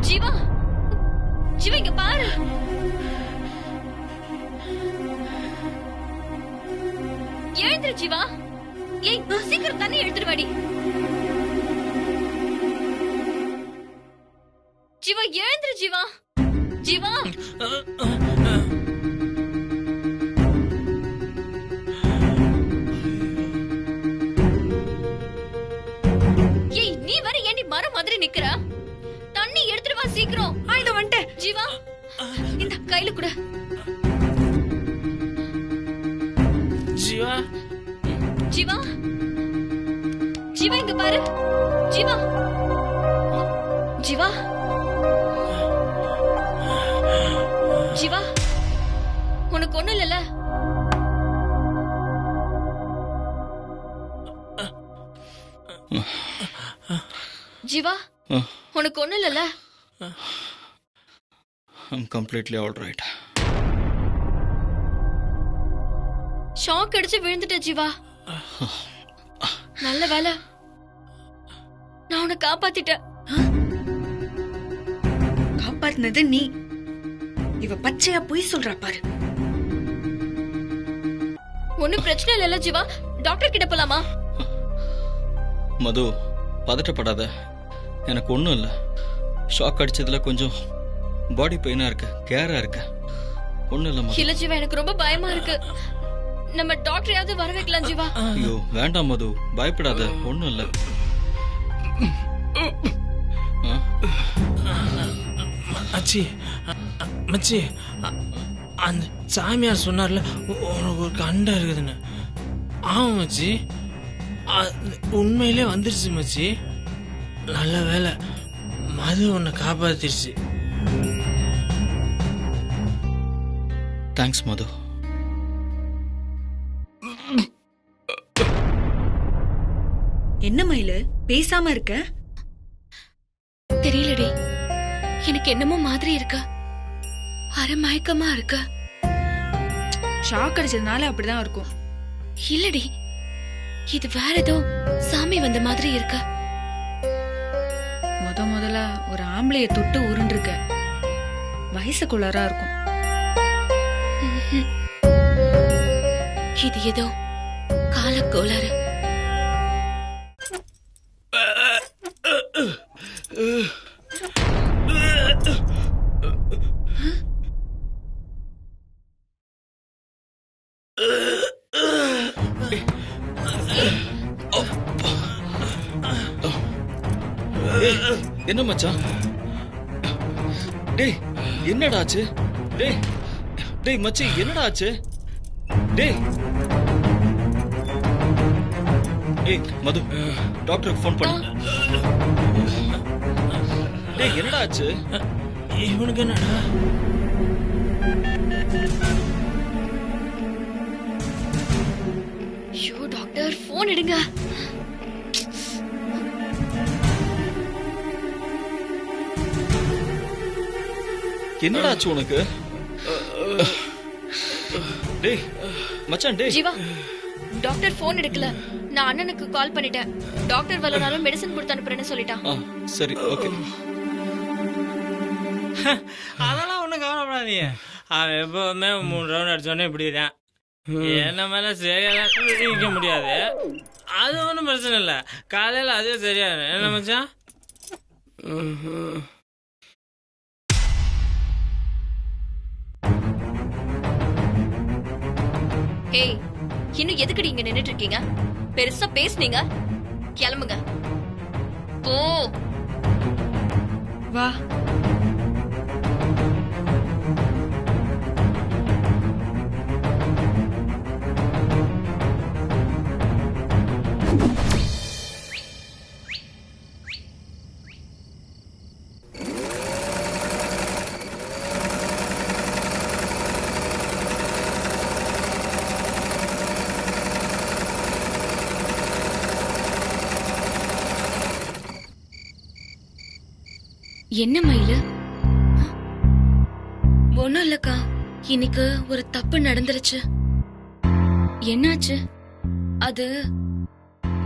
ஜீவா, ஜீவா இங்க பாரு. எழுந்துரு ஜீவா. ஏய், சீக்கிரம் தண்ணி எடுத்துட்டு வாடி. ஜீவா எழுந்துரு ஜீவா. ஜீவா ஏய், நீ வர ஏண்டி மரம் மாதிரி நிக்கிற? தண்ணி எடுத்துட்டு வா சீக்கிரம். இத வந்துட்டேன். ஜீவா இந்த கையில கூட. ஜீவா, ஜீவா, ஜீவா இங்க பாரு. ஜீவா, ஜீவா, ஜீவா உனக்கு ஒண்ணும் இல்லல? ஜீவா உனக்கு ஒண்ணும் இல்லல? I'm completely all right. Shock அடிச்சு விழுந்துட்ட ஜீவா. நல்ல வேலை நான் உன்னை காப்பாத்திட்டேன். காப்பாத்தினது நீ. இவ பச்சையா பொய் சொல்றா பாரு. ஒண்ணும் பிரச்சனை இல்ல ஜீவா, டாக்டர் கிட்ட போலாமா? மது, பதட்டப்படாத. எனக்கு ஒன்றும் இல்லை. ஷாக் அடிச்சதுல கொஞ்சம் பாடி பெயினா இருக்கு, கேரா இருக்கு. ஒன்றும் இல்லை மது. இல்ல ஜீவா, எனக்கு ரொம்ப பயமா இருக்கு. நம்ம டாக்டரையாவது வர வைக்கலாம் ஜீவா. ஐயோ வேண்டாம் மது, பயப்படாத. ஒன்றும் இல்லை. அச்சி மச்சி, அந்த சாமியார் சொன்னார்ல உனக்கு ஒரு கண்டா இருக்குதுன்னு. ஆமா மச்சி, உண்மையிலே வந்துருச்சு மச்சி. நல்ல வேலை மது உன்னை காப்பாத்திருச்சு. தேங்க்ஸ் மது. என்ன மயிலு பேசாம இருக்க? தெரியலடி, எனக்கு என்னமோ மாதிரி இருக்கு. அரை மயக்கமா இருக்கு. ஷாக் அடிச்சதுனால அப்படிதான் இருக்கும். இல்லடி, இது வேற ஏதோ சாமி வந்த மாதிரி இருக்கு. முதல்ல ஒரு ஆம்பளைய தொட்டு உருண்டிருக்க. வயசுக்குள்ளரா இருக்கும். இது ஏதோ காலக்கோளாறு. என்ன மச்சான்? டேய் என்னடா ஆச்சு? டேய் டேய் மச்சி என்னடா ஆச்சு? டேய் ஏய் மது, டாக்டருக்கு ஃபோன் பண்ணு. டேய் என்னடா ஆச்சு? இவனுக்கு என்னடா? ஐயோ டாக்டர், ஃபோன் எடுங்க. என்னடா ஆச்சு உனக்கு? டேய் மச்சான். டேய் ஜீவா, டாக்டர் ஃபோன் எடுக்கல. நான் அண்ணனுக்கு கால் பண்ணிட்டேன். டாக்டர் வரனாலும் மெடிசன் கொடுத்து அனுப்புறேன்னு சொல்லிட்டான். சரி ஓகே. அதெல்லாம் ஒன்றும் கவலைப்படாதீங்க. அவன் எப்பவுமே 3 ரவுண்ட் அடிச்சோடனே இப்படிதான். என்ன மேல சரியாதான் இருக்க முடியாது. அது ஒன்றும் பிரச்சனை இல்லை. காலையில் அதுவே சரியாது. என்ன மச்சான்? ஏய், இன்னும் எதுக்குடி இங்க நின்னுட்டு இருக்கீங்க? பெருசா பேசுனீங்க, கிளம்புங்க. போ. வா. என்ன மயிலு? ஒண்ணும் இல்லக்கா. இன்னைக்கு ஒரு தப்பு நடந்துருச்சு. என்னாச்சு? அது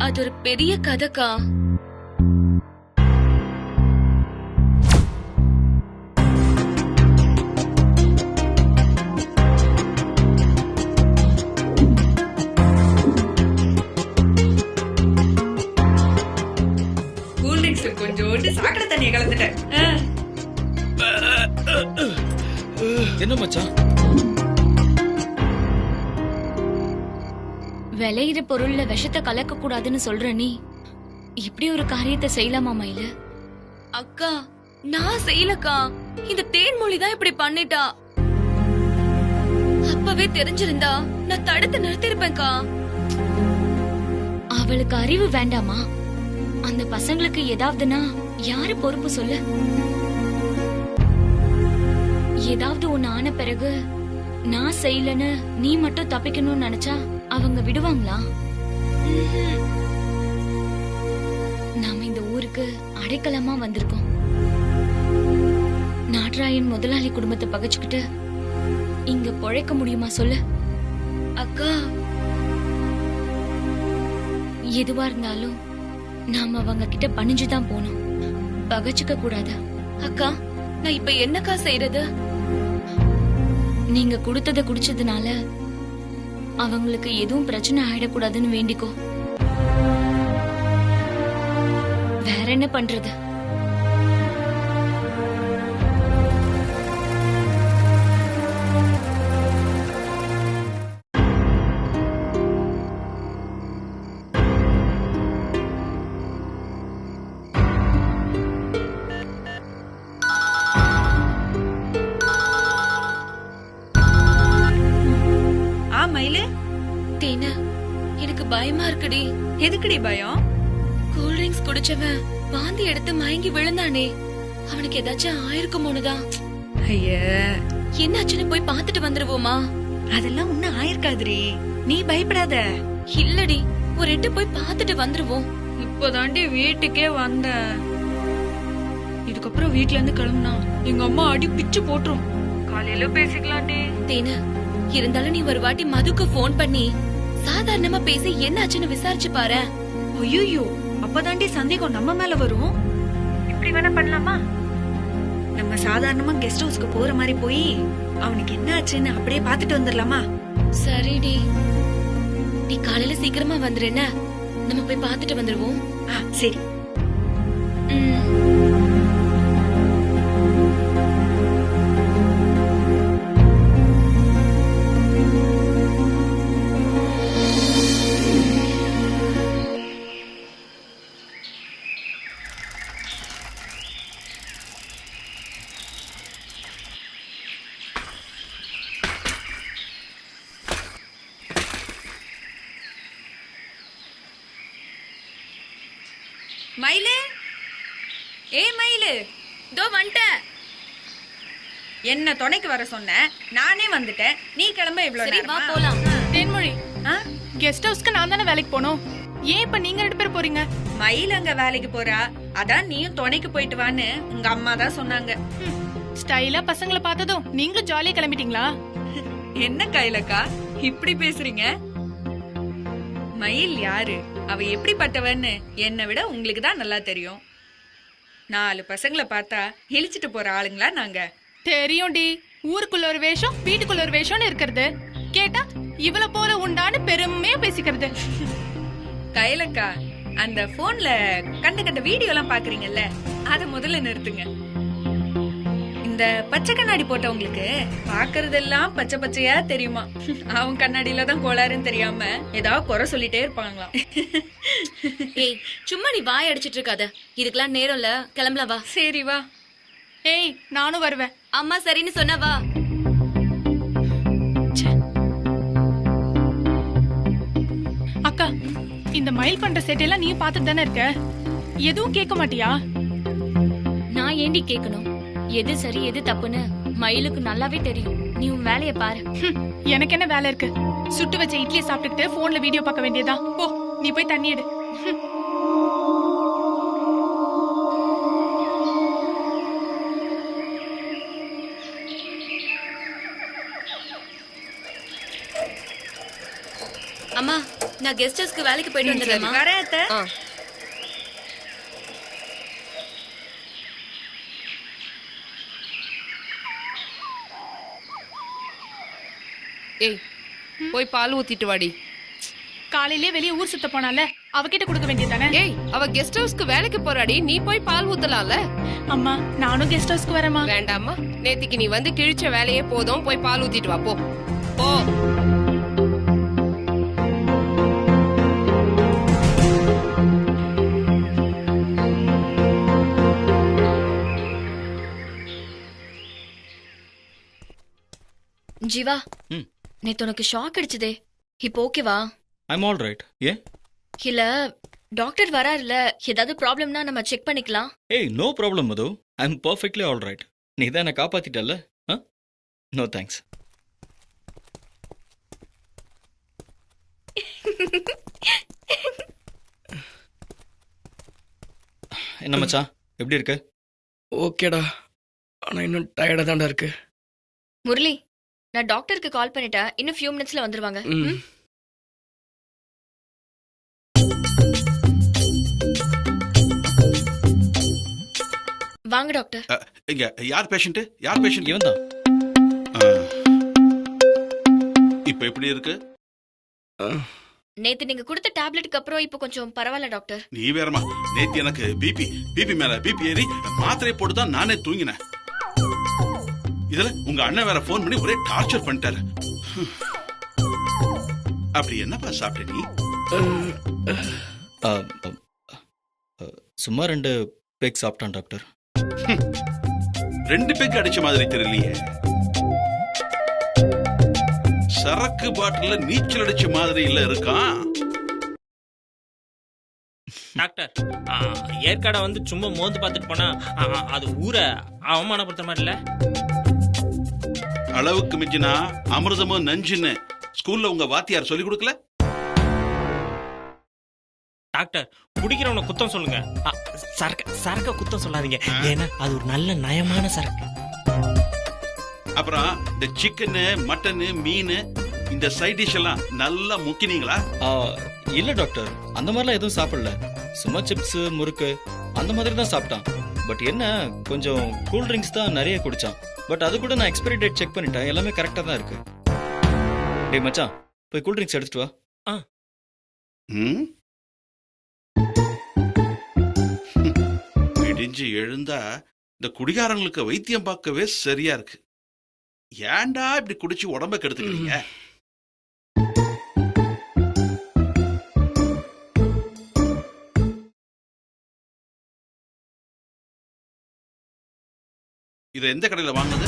அது ஒரு பெரிய கதைக்கா. கூல் ட்ரிங்க்ஸ்ல கொஞ்சோண்டு சாக்கடை தண்ணியை கலந்துட்டேன். என்ன மச்சான்? விளையிற பொருள்ல விஷத்தை கலக்க கூடாதுன்னு சொல்ற நீ இப்படி ஒரு காரியத்தை செய்யலாமா மயிலு? அக்கா, நான் செய்யலக்கா. இந்த தேன்மொழி தான் இப்படி பண்ணிட்டா. அப்பவே தெரிஞ்சிருந்தா நான் தடுத்து நிறுத்திருப்பேன்க்கா. அவளுக்கு அறிவு வேண்டாமா? அந்த பசங்களுக்கு ஏதாவதுனா யாரு பொறுப்பு சொல்லு? ஏதாவது ஒண்ணு ஆன பிறகு நான் செய்யலன்னு நீ மட்டும் தப்பிக்கணும்னு நினைச்சா அவங்க விடுவாங்களா? நாம இந்த ஊருக்கு அடைக்கலமா வந்திருக்கோம். நாட்ராயன் முதலாளி குடும்பத்தை பகைச்சுக்கிட்டு இங்க பொழைக்க முடியுமா சொல்லு? அக்கா, எதுவா இருந்தாலும் நாம அவங்க கிட்ட பணிஞ்சுதான் போனோம், பகைச்சுக்க கூடாது. அக்கா, நான் இப்ப என்னக்கா செய்யறது? நீங்க கொடுத்தத குடிச்சதுனால அவங்களுக்கு எதுவும் பிரச்சனை ஆயிடக்கூடாதுன்னு வேண்டிக்கோ. வேற என்ன பண்றது? மயிலு, தேனா, எனக்கு பயமா இருக்குடி. எதுக்குடி பயம்? கூல் ட்ரிங்க்ஸ் குடிச்சவன் வாந்தி எடுத்து மயங்கி விழுந்தானே, அவனுக்கு ஏதாச்சும் ஆயிருக்குமோனுதான். ஐய, என்னாச்சுன்னு போய் பாத்துட்டு வந்துருவோமா? அதெல்லாம் ஒண்ணும் ஆயிருக்காதுரி, நீ பயப்படாத. இல்லடி, ஒரு எட்டு போய் பாத்துட்டு வந்துருவோம். இப்போதாண்டி வீட்டுக்கே வந்தேன். இதுக்கப்புறம் வீட்ல இருந்து கிளம்புனா எங்க அம்மா அடி பிச்சு போட்டுரும். காலையில பேசிக்கலாண்டி. தேனா, இருந்தாலும் நீ ஒரு வாட்டி மதுக்கு போன் பண்ணி சாதாரணமா பேசி என்னாச்சுன்னு விசாரிச்சு பாரு. ஐயோ, அப்பதாண்டி சந்தேகம் நம்ம மேல வரும். இப்படி வேணா பண்ணலாமா? நம்ம சாதாரணமா கெஸ்ட் ஹவுஸ்க்கு போற மாதிரி போய் அவனுக்கு என்ன ஆச்சுன்னு அப்படியே பாத்துட்டு வந்துடலாமா? சரிடி, நீ காலையில சீக்கிரமா வந்துரு. என்ன, நம்ம போய் பாத்துட்டு வந்துருவோம். சரி. மயிலு, ஏ மயிலு, தோ வந்துட்டேன். என்ன துணைக்கு வர சொன்ன, நானே வந்துட்டேன். நீ கிளம்ப இவ்வளவு சரி, வா நேரமா? போலாம். தேன்மொழி, கெஸ்ட் ஹவுஸ்க்கு நான் தானே வேலைக்கு போனோம். ஏன் இப்ப நீங்க 2 பேர் போறீங்க? மயில் அங்க வேலைக்கு போறா, அதான் நீயும் துணைக்கு போயிட்டு வான்னு உங்க அம்மா தான் சொன்னாங்க. ஸ்டைலா பசங்களை பார்த்ததும் நீங்களும் ஜாலியா கிளம்பிட்டீங்களா? என்ன கைலக்கா இப்படி பேசுறீங்க? மயில் யாரு, அவ எப்படிப்பட்டவன்னு என்னை விட உங்களுக்கு தான் நல்லா தெரியும். 4 பசங்களை பார்த்தா இழிச்சிட்டு போற ஆளுங்களா நாங்க? தெரியும்டி, ஊருக்குள்ள ஒரு வேஷம் வீட்டுக்குள்ள ஒரு வேஷம்னு இருக்கிறது. கேட்டா இவள போல உண்டான்னு பெருமையா பேசிக்கிறது. கைலக்கா, அந்த போன்ல கண்ட வீடியோ எல்லாம் பாக்குறீங்கல்ல, அத முதல்ல நிறுத்துங்க. இந்த பச்சை கண்ணாடி போட்டவங்களுக்கு பாக்குறதெல்லாம் பச்சை பச்சையா தெரியுமா? அவன் கண்ணாடியில தான் கோளாறுன்னு தெரியாம ஏதாவது குறை சொல்லிட்டே இருப்பாங்களாம். ஏய், சும்மா நீ வாய் அடிச்சிட்டு இருக்காத. இதுக்கெல்லாம் நேரம் இல்ல, கிளம்பலாம் வா. சரி வா. ஏய், நானும் வருவேன். அம்மா சரின்னு சொன்னா வா. அக்கா, இந்த மயில் பண்ற சேட்டையெல்லாம் நீயும் பார்த்துட்டு தானே இருக்க. எதுவும் கேட்க மாட்டியா? நான் ஏண்டி கேட்கணும்? எது சரி எது தப்புன்னு மயிலுக்கு நல்லாவே தெரியும். நீ உன் வேலைய பாரு. எனக்கு என்ன வேலை இருக்கு? சுட்டு வச்ச இட்லியை சாப்பிட்டுக்கிட்டு போன்ல வீடியோ பார்க்க வேண்டியதா? போ, நீ போய் தண்ணி எடு. அம்மா நான் கெஸ்ட் ஹவுஸ்க்கு வேலைக்கு போயிட்டு வந்துடுறேன் வரேன் அத்தை. ஆ. ஏய் போய் பால் ஊத்திட்டு வாடி. காலையிலே வெளியே ஊர் சுத்த போனால அவகிட்ட கொடுக்க வேண்டியதானே? ஏய் அவ கெஸ்ட் ஹவுஸ்க்கு வேலைக்கு போறாடி, நீ போய் பால் ஊத்தலாம்ல. அம்மா நானும் கெஸ்ட் ஹவுஸ்க்கு வரேம்மா. வேண்டாமா, நேத்திக்கு நீ வந்து கிழிச்ச வேலையே போதும், போய் பால் ஊத்திட்டு வா போ போ. ஜீவா ம். நேத்து உனக்கு ஷாக் அடிச்சதே, இப்போ ஓகேவா? I'm all right. ஏன்? இல்ல டாக்டர் வராருல, ஏதாவது ப்ராப்ளம்னா நம்ம செக் பண்ணிக்கலாம். ஏய் no problem Madhu, I'm perfectly all right. நீ தான் என்னை காப்பாத்திட்டல்ல. No thanks. என்ன மச்சான் எப்படி இருக்க? ஓகேடா, ஆனால் இன்னும் டயர்டாக தான்டா இருக்கு. முரளி, நான் டாக்டருக்கு கால் பண்ணிட்டேன், இன்னும் ஃபியூ மினிட்ஸ்ல வந்துருவாங்க. ம்? வாங்க டாக்டர். இங்க யார் பேஷண்ட்? யார் பேஷண்ட்? இவன் தான். இப்ப எப்படி இருக்கு? நேத்து நீங்க கொடுத்த டேப்லெட்டுக்கு அப்புறம் இப்போ கொஞ்சம் பரவாயில்ல டாக்டர். நீ வேறமா, நேத்து எனக்கு பிபி மேல பிபி ஏறி மாத்திரை போட்டு தான் நானே தூங்கினேன். இதுல உங்க அண்ணன் வேற போன் பண்ணி ஒரே டார்ச்சர் பண்ணிட்டாரு. அப்படி என்னப்பா சாப்பிட்ட நீ? சும்மா 2 பேக் சாப்பிட்டான் டாக்டர். 2 பேக் அடிச்ச மாதிரி தெரியலையே. சரக்கு பாட்டில நீச்சல் அடிச்ச மாதிரி இல்ல இருக்கான். டாக்டர் ஏற்காடை வந்து சும்மா மோந்து பார்த்துட்டு போனா அது ஊரை அவமானப்படுத்த மாதிரி இல்ல? அளவுக்கு மிஞ்சினா அமிர்தமும் நஞ்சுன்னு ஸ்கூல்ல உங்க வாத்தியார் சொல்லி கொடுக்கல? டாக்டர் குடிக்கிறவனை குத்தம் சொல்லுங்க, சரக்க குத்தம் சொல்லாதீங்க. ஏன்னா அது ஒரு நல்ல நயமான சரக்கு. அப்புறம் இந்த சிக்கனு மட்டனு மீன் இந்த சைட் டிஷ் எல்லாம் நல்லா முக்கினீங்களா? இல்ல டாக்டர், அந்த மாதிரிலாம் எதுவும் சாப்பிடல. சும்மா சிப்ஸ் முறுக்கு அந்த மாதிரி தான் சாப்பிட்டான். பட் என்ன கொஞ்சம் கூல் ட்ரிங்க்ஸ் தான் நிறைய குடிச்சான். பட் அது கூட நான் எக்ஸ்பைரி டேட் செக் பண்ணிட்டேன், எல்லாமே கரெக்டா தான் இருக்கு. டேய் மச்சான், போய் கூல் ட்ரிங்க்ஸ் எடுத்துட்டு வா. விடிஞ்சு எழுந்தா இந்த குடிகாரங்களுக்கு வைத்தியம் பார்க்கவே சரியா இருக்கு. ஏன்டா இப்படி குடிச்சு உடம்ப கெடுத்துக்கிறீங்க? இத எந்த கடையில வாங்குனது?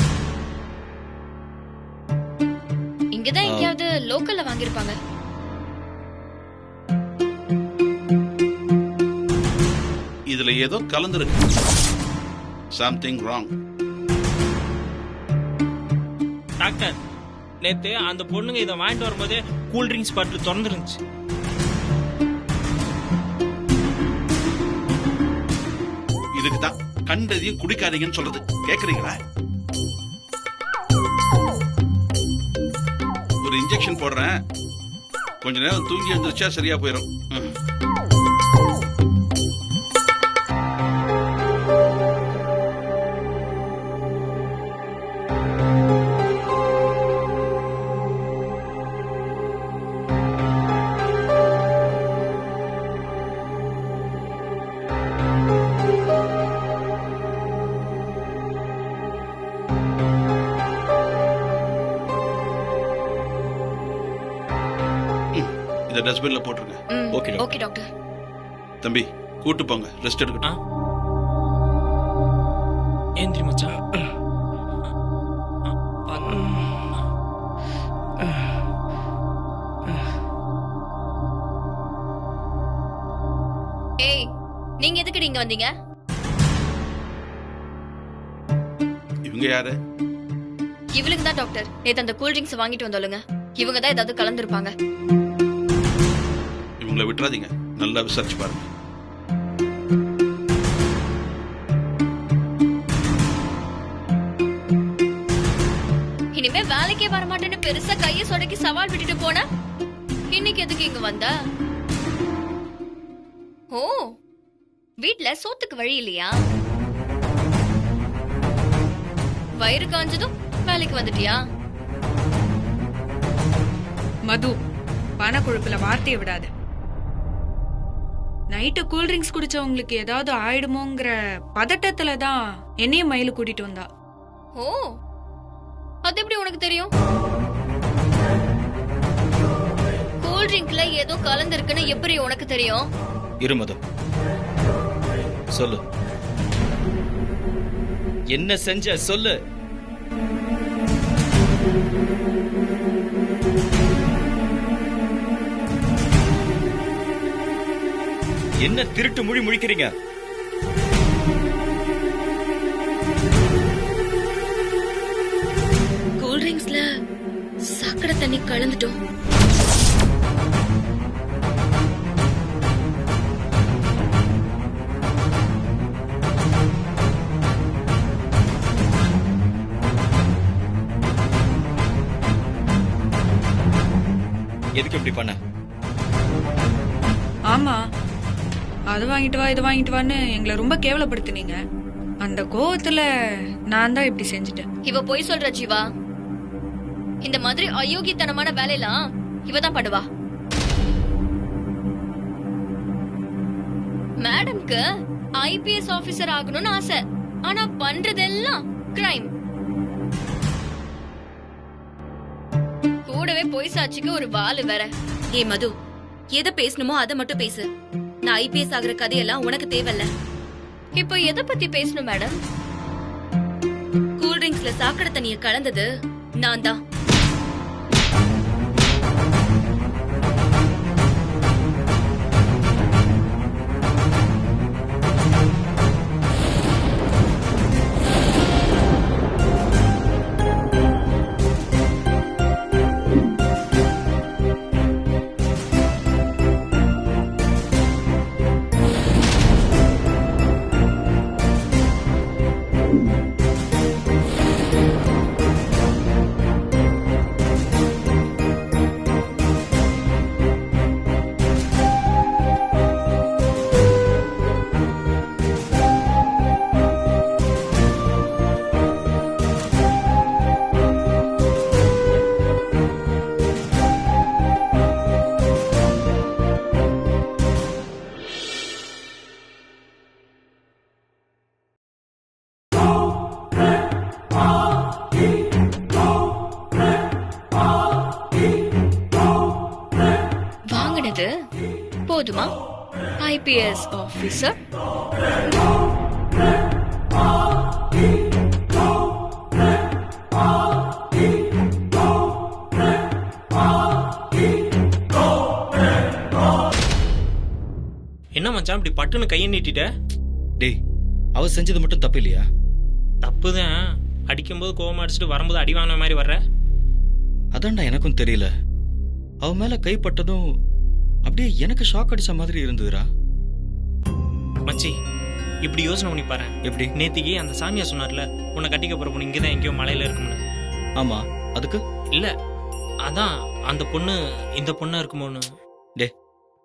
இங்கதான் எங்கேயாவது லோக்கல்ல வாங்கிருப்பாங்க. இதுல ஏதோ கலந்துருக்கு. Something wrong. டாக்டர் நேத்து அந்த பொண்ணுங்க இதை வாங்கிட்டு வரும்போதே கூல் ட்ரிங்க்ஸ் பாட்டில் திறந்துருந்துச்சு. இதுக்கு தான் கண்டதையும் குடிக்காதீங்கன்னு சொல்றது. கேக்குறீங்களா? ஒரு இன்ஜெக்ஷன் போடுறேன், கொஞ்ச நேரம் தூங்கி எழுந்திருச்சா சரியா போயிடும். இத டஸ்ட்பின்ல போட்டுருங்க. Okay doctor. Okay doctor. தம்பி கூட்டு போங்க, ரெஸ்ட் எடுக்கட்டும். ஏந்திரி மச்சான். ஏய், நீங்க எதுக்கு இங்க வந்தீங்க? இவங்க யாரு? இவளுக்கு தான் டாக்டர் நேத்து அந்த கூல் ட்ரிங்க்ஸ் வாங்கிட்டு வந்தோலுங்க. இவங்க தான் ஏதாவது கலந்துருப்பாங்க. இவங்களை விட்டுறாதீங்க, நல்லா விசாரிச்சு பாருங்க. இனிமே வேலைக்கே வரமாட்டேன்னு பெருசா கைய சொடக்கி சவால் விட்டுட்டு போன இன்னைக்கு எதுக்கு இங்க வந்த? ஓ, வீட்ல சோத்துக்கு வழி இல்லையா? வயிறு காஞ்சதும் வேலைக்கு வந்துட்டியா? மது, பணக்குழுப்புல வார்த்தையை விடாத. நைட்டு கூல்ட்ரிங்க்ஸ் குடிச்சவங்களுக்கு ஏதாவது ஆயிடுமோங்கிற பதட்டத்துல தான் என்னையும் மயிலு கூட்டிட்டு வந்தா. ஓ, அது எப்படி உனக்கு தெரியும்? கூல் ட்ரிங்க்ல ஏதோ கலந்திருக்குன்னு எப்படி உனக்கு தெரியும்? இருமது சொல்லு, என்ன செஞ்ச சொல்லு. என்ன திருட்டு மொழி முழிக்கிறீங்க? கூல் ட்ரிங்க்ஸ்ல சாக்கடை தண்ணி கலந்துட்டோம். எதுக்கு இப்படி பண்ண? ஆமா, அது வாங்கிட்டு வா இது வாங்கிட்டு வான்னு எங்களை ரொம்ப கேவலப்படுத்தினீங்க. அந்த கோவத்துல நான் தான் இப்படி செஞ்சுட்டேன். இவ போய் சொல்ற ஜீவா. இந்த மாதிரி அயோக்கியத்தனமான வேலையெல்லாம் இவ தான் பண்ணுவா. மேடம்க்கு ஐபிஎஸ் ஆபீசர் ஆகணும்னு ஆசை, ஆனா பண்றதெல்லாம் கிரைம். கூடவே பொய் சாட்சிக்கு ஒரு வாலு வேற. ஏ மது, எதை பேசணுமோ அதை மட்டும் பேசு. நான் ஐபிஎஸ் ஆகுற கதையெல்லாம் உனக்கு தேவையில்ல. இப்போ எதை பத்தி பேசணும் மேடம்? கூல் ட்ரிங்க்ஸ்ல சாக்கடை தண்ணிய கலந்தது நான் தான். போதுமா ஐபிஎஸ் ஆபீசர்? என்ன மச்சான் இப்படி பட்டுன்னு கையை நீட்டிட்ட? டேய், அவ செஞ்சது மட்டும் தப்பு இல்லையா? தப்புதான். அடிக்கும்போது கோவமா அடிச்சுட்டு வரும்போது அடி வாங்கின மாதிரி வர்ற. அதான்டா எனக்கும் தெரியல. அவ மேல கைப்பட்டதும் அப்படியே எனக்கு ஷாக் அடிச்ச மாதிரி இருந்ததுடா. மச்சி, இப்படி யோசனை பண்ணி பாரு. எப்படி? நேத்திக்கு அந்த சாமியா சொன்னார்ல, உன்னை கட்டிக்க போற பொண்ணு இங்கதான் எங்கேயோ மலையில இருக்கும்னு. ஆமா, அதுக்கு இல்ல, அதான் அந்த பொண்ணு இந்த பொண்ணா இருக்குமோன்னு. டே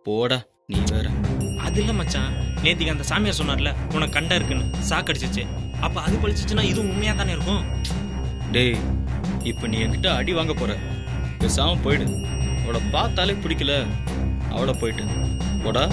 போடா, நீ வேற. அது இல்ல மச்சான், நேத்திக்கு அந்த சாமியா சொன்னார்ல உனக்கு கண்டா இருக்குன்னு, சாக்கடிச்சிச்சு. அப்ப அது பழிச்சிச்சுன்னா இதுவும் உண்மையா தானே இருக்கும். டேய், இப்ப நீ என்கிட்ட அடி வாங்க போற. பேசாம போயிடு. அவளை பார்த்தாலே பிடிக்கல, அவளை போயிட்டு போடா.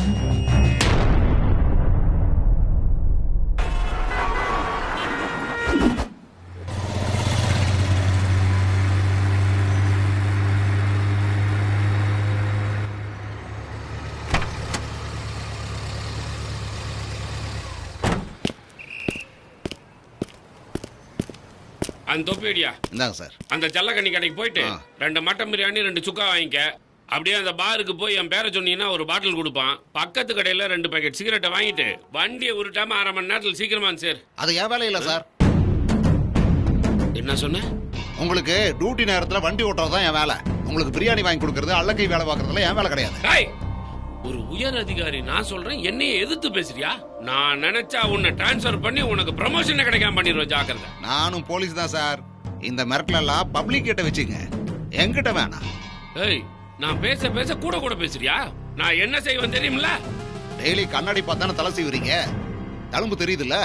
அந்த தொப்பி அடியா. இந்தாங்க சார். அந்த ஜல்லக்கண்ணி கடைக்கு போயிட்டு 2 மட்டன் பிரியாணி 2 சுக்கா வாங்கிக்க. அப்படியே அந்த பாருக்கு போய் என் பேரை சொன்னீங்கன்னா ஒரு பாட்டில் கொடுப்பான். பக்கத்து கடையில் 2 பாக்கெட் சிகரெட்டை வாங்கிட்டு வண்டியை உருட்டாம 1/2 மணி நேரத்தில் சீக்கிரமா சார். அது என் வேலை இல்லை சார். என்ன சொன்ன? உங்களுக்கு டியூட்டி நேரத்தில் வண்டி ஓட்டுறது தான் என் வேலை. உங்களுக்கு பிரியாணி வாங்கி கொடுக்கறது, அல்லக்கை வேலை பார்க்கறதுல என் வேலை கிடையாது. ஒரு உயர் அதிகாரி நான் சொல்றேன், என்னையே எதிர்த்து பேசுறியா? நான் நினைச்சா உன்னை டிரான்ஸ்ஃபர் பண்ணி உனக்கு ப்ரமோஷன் கிடைக்காம பண்ணிடுவேன், ஜாக்கிரதை. நானும் போலீஸ் தான் சார். இந்த மிரட்டல் எல்லாம் பப்ளிக் கிட்ட வச்சுங்க, என்கிட்ட வேணாம். ஏய், நான் பேச பேச கூட கூட பேசுறியா? நான் என்ன செய்வேன் தெரியுமில்ல? டெய்லி கண்ணாடி பார்த்தானே தலை செய்வீங்க. தழும்பு தெரியுதுல்ல?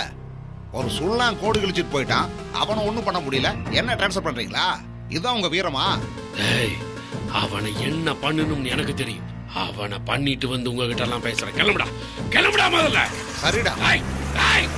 ஒரு சுள்ளான் கோடு கிழிச்சிட்டு போயிட்டான், அவனை ஒண்ணும் பண்ண முடியல, என்ன ட்ரான்ஸ்ஃபர் பண்றீங்களா? இதுதான் உங்க வீரமா? ஏய், அவனை என்ன பண்ணணும்னு எனக்கு தெரியும். அவனை பண்ணிட்டு வந்து உங்ககிட்ட எல்லாம் பேசுறேன். கிளம்புடா கிளம்புடா முதல்ல. சரிடா. ஏய், ஏய்.